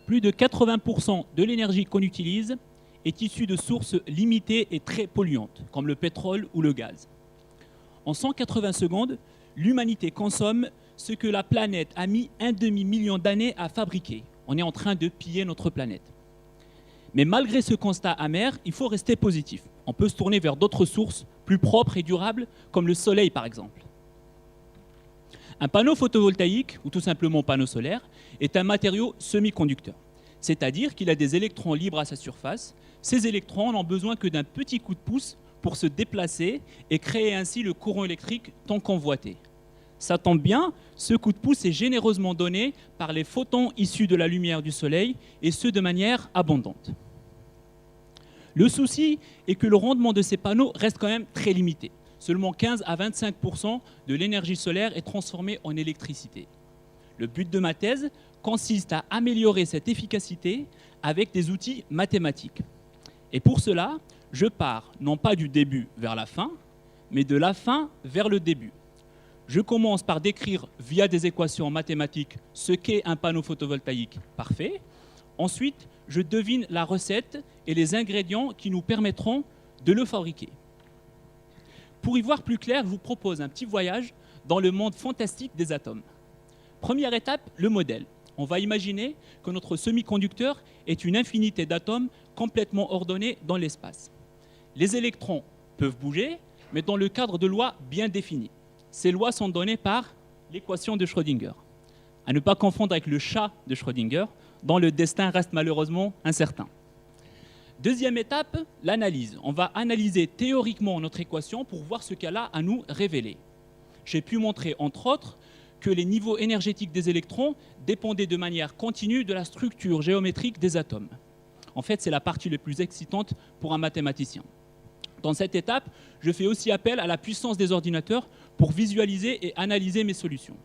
Plus de 80% de l'énergie qu'on utilise est issue de sources limitées et très polluantes, comme le pétrole ou le gaz. En 180 secondes, l'humanité consomme ce que la planète a mis un demi-million d'années à fabriquer. On est en train de piller notre planète. Mais malgré ce constat amer, il faut rester positif. On peut se tourner vers d'autres sources plus propres et durables, comme le soleil par exemple. Un panneau photovoltaïque, ou tout simplement panneau solaire, est un matériau semi-conducteur. C'est-à-dire qu'il a des électrons libres à sa surface. Ces électrons n'ont besoin que d'un petit coup de pouce pour se déplacer et créer ainsi le courant électrique tant convoité. Ça tombe bien, ce coup de pouce est généreusement donné par les photons issus de la lumière du soleil, et ce de manière abondante. Le souci est que le rendement de ces panneaux reste quand même très limité. Seulement 15 à 25% de l'énergie solaire est transformée en électricité. Le but de ma thèse consiste à améliorer cette efficacité avec des outils mathématiques. Et pour cela, je pars non pas du début vers la fin, mais de la fin vers le début. Je commence par décrire via des équations mathématiques ce qu'est un panneau photovoltaïque parfait. Ensuite, je devine la recette et les ingrédients qui nous permettront de le fabriquer. Pour y voir plus clair, je vous propose un petit voyage dans le monde fantastique des atomes. Première étape, le modèle. On va imaginer que notre semi-conducteur est une infinité d'atomes complètement ordonnés dans l'espace. Les électrons peuvent bouger, mais dans le cadre de lois bien définies. Ces lois sont données par l'équation de Schrödinger. À ne pas confondre avec le chat de Schrödinger, dont le destin reste malheureusement incertain. Deuxième étape, l'analyse. On va analyser théoriquement notre équation pour voir ce qu'elle a à nous révéler. J'ai pu montrer, entre autres, que les niveaux énergétiques des électrons dépendaient de manière continue de la structure géométrique des atomes. En fait, c'est la partie la plus excitante pour un mathématicien. Dans cette étape, je fais aussi appel à la puissance des ordinateurs pour visualiser et analyser mes solutions.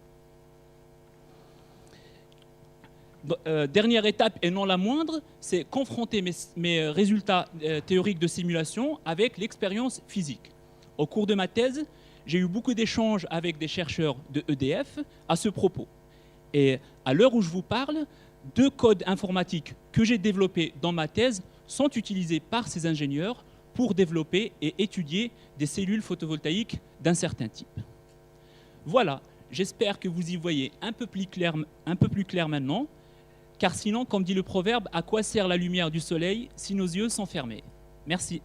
Dernière étape et non la moindre, c'est confronter mes résultats théoriques de simulation avec l'expérience physique. Au cours de ma thèse, j'ai eu beaucoup d'échanges avec des chercheurs de EDF à ce propos. Et à l'heure où je vous parle, 2 codes informatiques que j'ai développés dans ma thèse sont utilisés par ces ingénieurs pour développer et étudier des cellules photovoltaïques d'un certain type. Voilà, j'espère que vous y voyez un peu plus clair maintenant, car sinon, comme dit le proverbe, à quoi sert la lumière du soleil si nos yeux sont fermés? Merci.